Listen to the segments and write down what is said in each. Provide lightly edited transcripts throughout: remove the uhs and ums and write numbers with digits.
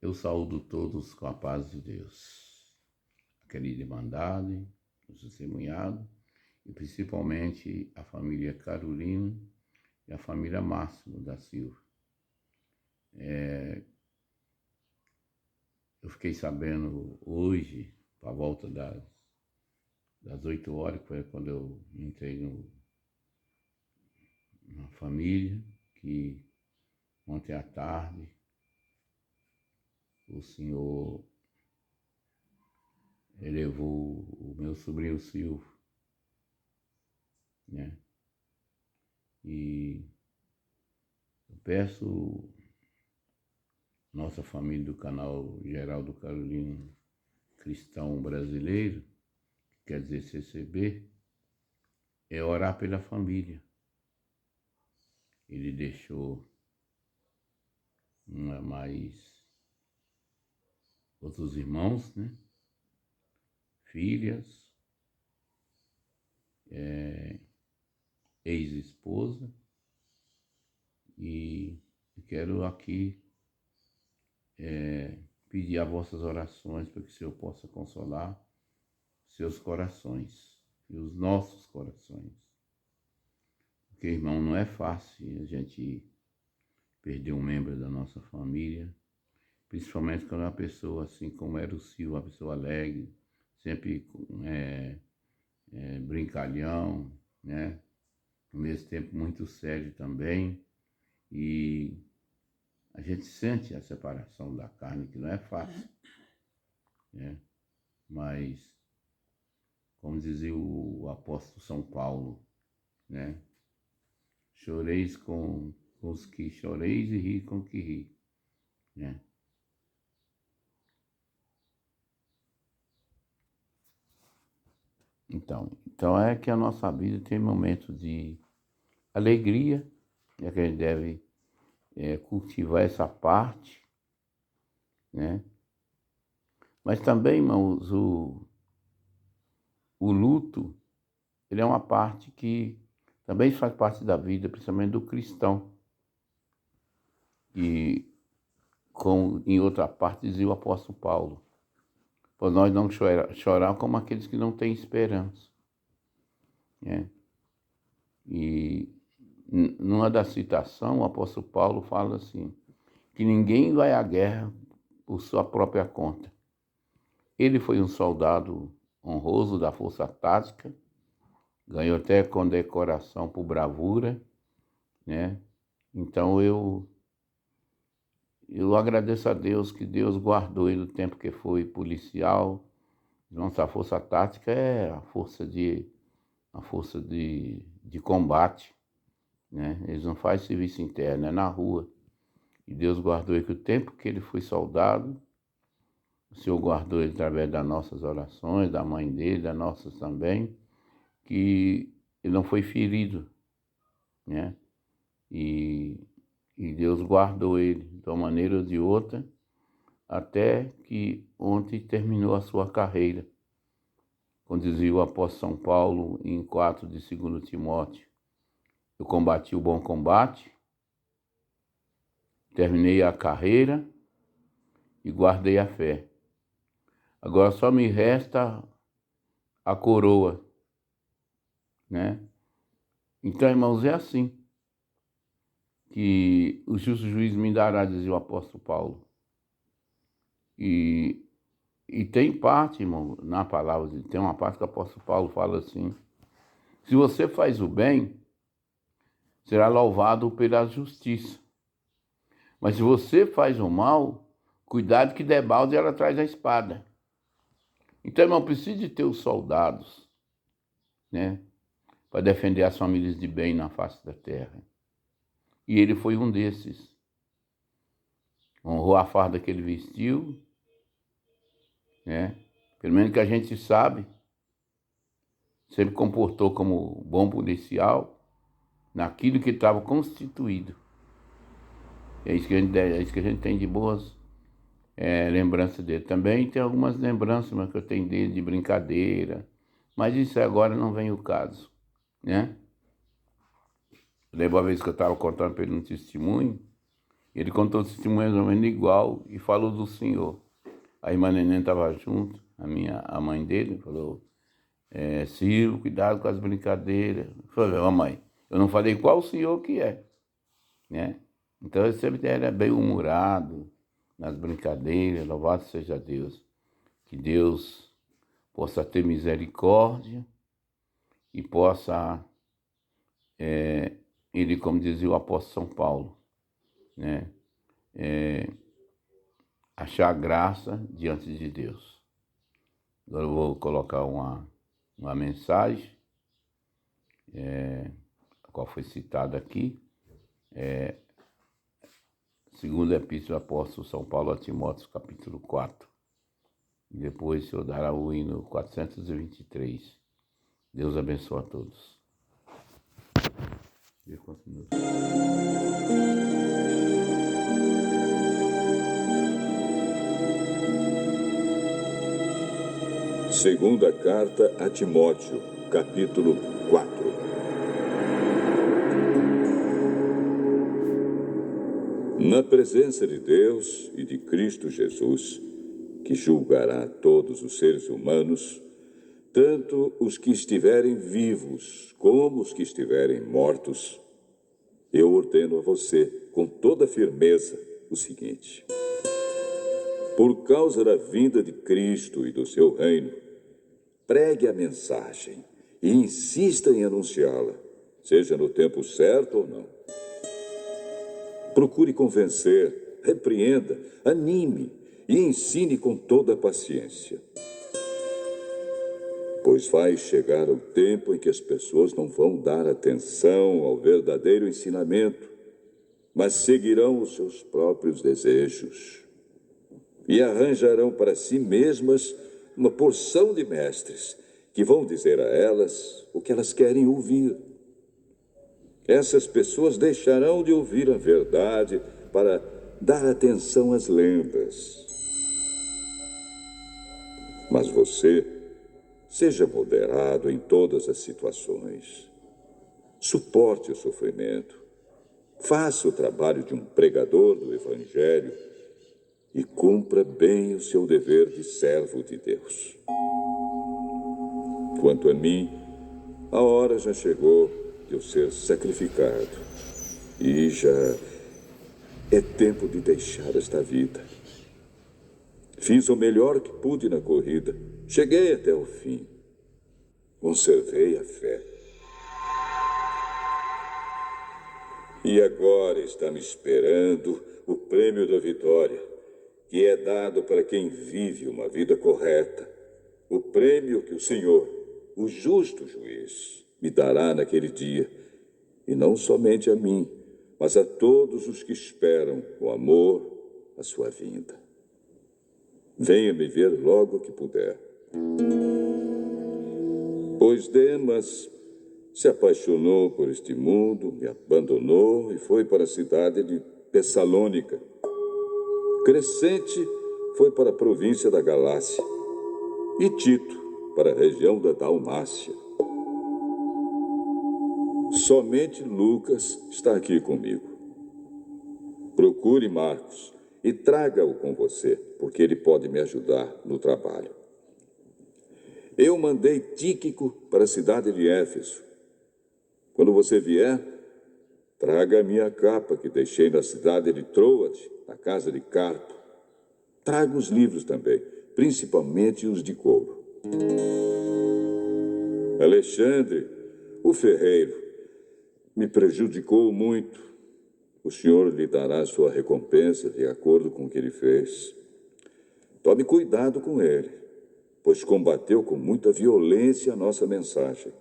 Eu saúdo todos com a paz de Deus, a querida Irmandade, o testemunhado, e principalmente a família Carolina e a família Máximo da Silva. Eu fiquei sabendo hoje, por volta das 8 horas, que foi quando eu entrei na família, que ontem à tarde o senhor elevou o meu sobrinho Silvio, né? E eu peço nossa família do canal Geraldo Carolino Cristão Brasileiro, que quer dizer CCB, é orar pela família. Ele deixou mais outros irmãos, né? Filhas, ex-esposa, e quero aqui pedir as vossas orações para que o Senhor possa consolar seus corações e os nossos corações. Porque, irmão, não é fácil a gente perder um membro da nossa família, principalmente quando é uma pessoa assim como era o Silvio, uma pessoa alegre, sempre brincalhão, né? Ao mesmo tempo muito sério também, e a gente sente a separação da carne, que não é fácil, né? Mas, como dizia o apóstolo São Paulo, né? Choreis com os que choreis e ri com os que ri, né? Então é que a nossa vida tem momentos de alegria, né, que a gente deve cultivar essa parte, né? Mas também, irmãos, o luto, ele é uma parte que também faz parte da vida, principalmente do cristão. E, como em outra parte dizia o apóstolo Paulo, por nós não chorar como aqueles que não têm esperança, né? E numa da citação, o apóstolo Paulo fala assim, que ninguém vai à guerra por sua própria conta. Ele foi um soldado honroso da Força Tática, ganhou até condecoração por bravura, né? Então eu agradeço a Deus que Deus guardou ele do tempo que foi policial. Nossa Força Tática é a força de combate, né? Eles não fazem serviço interno, é na rua. E Deus guardou ele que o tempo que ele foi soldado, o Senhor guardou ele através das nossas orações, da mãe dele, das nossas também, que ele não foi ferido, né? E Deus guardou ele de uma maneira ou de outra, até que ontem terminou a sua carreira. Como dizia o apóstolo São Paulo em 4 de 2 Timóteo, eu combati o bom combate, terminei a carreira e guardei a fé. Agora só me resta a coroa, né? Então, irmãos, é assim que o justo juiz me dará, dizia o apóstolo Paulo. E tem parte, irmão, na palavra, tem uma parte que o apóstolo Paulo fala assim, se você faz o bem, será louvado pela justiça. Mas se você faz o mal, cuidado que debalde ela traz a espada. Então, irmão, precisa de ter os soldados, né, para defender as famílias de bem na face da terra. E ele foi um desses. Honrou a farda que ele vestiu, né? Pelo menos que a gente sabe, sempre comportou como bom policial naquilo que estava constituído. É isso que a gente tem de boas lembranças dele. Também tem algumas lembranças que eu tenho dele de brincadeira, mas isso agora não vem o caso, né? Eu lembro uma vez que eu estava contando para ele um testemunho, Ele contou testemunho mais ou menos igual e falou do Senhor. A irmã Neném estava junto, a mãe dele, falou, Ciro, cuidado com as brincadeiras. Eu falei, mãe, eu não falei qual o Senhor que é, né? Então ele sempre era bem humorado nas brincadeiras, louvado seja Deus. Que Deus possa ter misericórdia e possa, ele, como dizia o apóstolo São Paulo, né? Achar graça diante de Deus. Agora eu vou colocar uma mensagem, a qual foi citada aqui, segunda epístola do apóstolo São Paulo a Timóteo, capítulo 4. E depois o senhor dará o hino 423. Deus abençoe a todos. Segunda carta a Timóteo, capítulo 4. Na presença de Deus e de Cristo Jesus, que julgará todos os seres humanos, tanto os que estiverem vivos como os que estiverem mortos, eu ordeno a você, com toda firmeza, o seguinte: por causa da vinda de Cristo e do seu reino, pregue a mensagem e insista em anunciá-la, seja no tempo certo ou não. Procure convencer, repreenda, anime e ensine com toda a paciência. Pois vai chegar o tempo em que as pessoas não vão dar atenção ao verdadeiro ensinamento, mas seguirão os seus próprios desejos e arranjarão para si mesmas uma porção de mestres que vão dizer a elas o que elas querem ouvir. Essas pessoas deixarão de ouvir a verdade para dar atenção às lendas. Mas você, seja moderado em todas as situações. Suporte o sofrimento. Faça o trabalho de um pregador do Evangelho e cumpra bem o seu dever de servo de Deus. Quanto a mim, a hora já chegou de eu ser sacrificado e já é tempo de deixar esta vida. Fiz o melhor que pude na corrida, cheguei até o fim, conservei a fé. E agora está me esperando o prêmio da vitória, que é dado para quem vive uma vida correta. O prêmio que o Senhor, o justo juiz, me dará naquele dia, e não somente a mim, mas a todos os que esperam com amor a sua vinda. Venha me ver logo que puder. Pois Demas se apaixonou por este mundo, me abandonou e foi para a cidade de Tessalônica. Crescente foi para a província da Galácia e Tito para a região da Dalmácia. Somente Lucas está aqui comigo. Procure Marcos e traga-o com você, porque ele pode me ajudar no trabalho. Eu mandei Tíquico para a cidade de Éfeso. Quando você vier, traga a minha capa que deixei na cidade de Troade, na casa de Carpo. Traga os livros também, principalmente os de couro. Alexandre, o ferreiro, me prejudicou muito. O Senhor lhe dará sua recompensa de acordo com o que ele fez. Tome cuidado com ele, pois combateu com muita violência a nossa mensagem.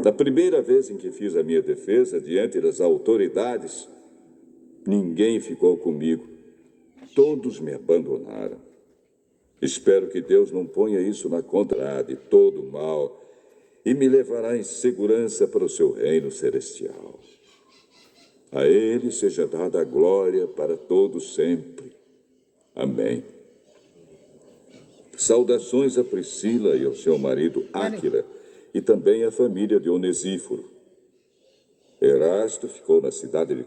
Da primeira vez em que fiz a minha defesa diante das autoridades, ninguém ficou comigo. Todos me abandonaram. Espero que Deus não ponha isso na conta de todo o mal e me levará em segurança para o seu reino celestial. A ele seja dada a glória para todos sempre. Amém. Saudações a Priscila e ao seu marido Áquila, e também à família de Onesíforo. Erasto ficou na cidade de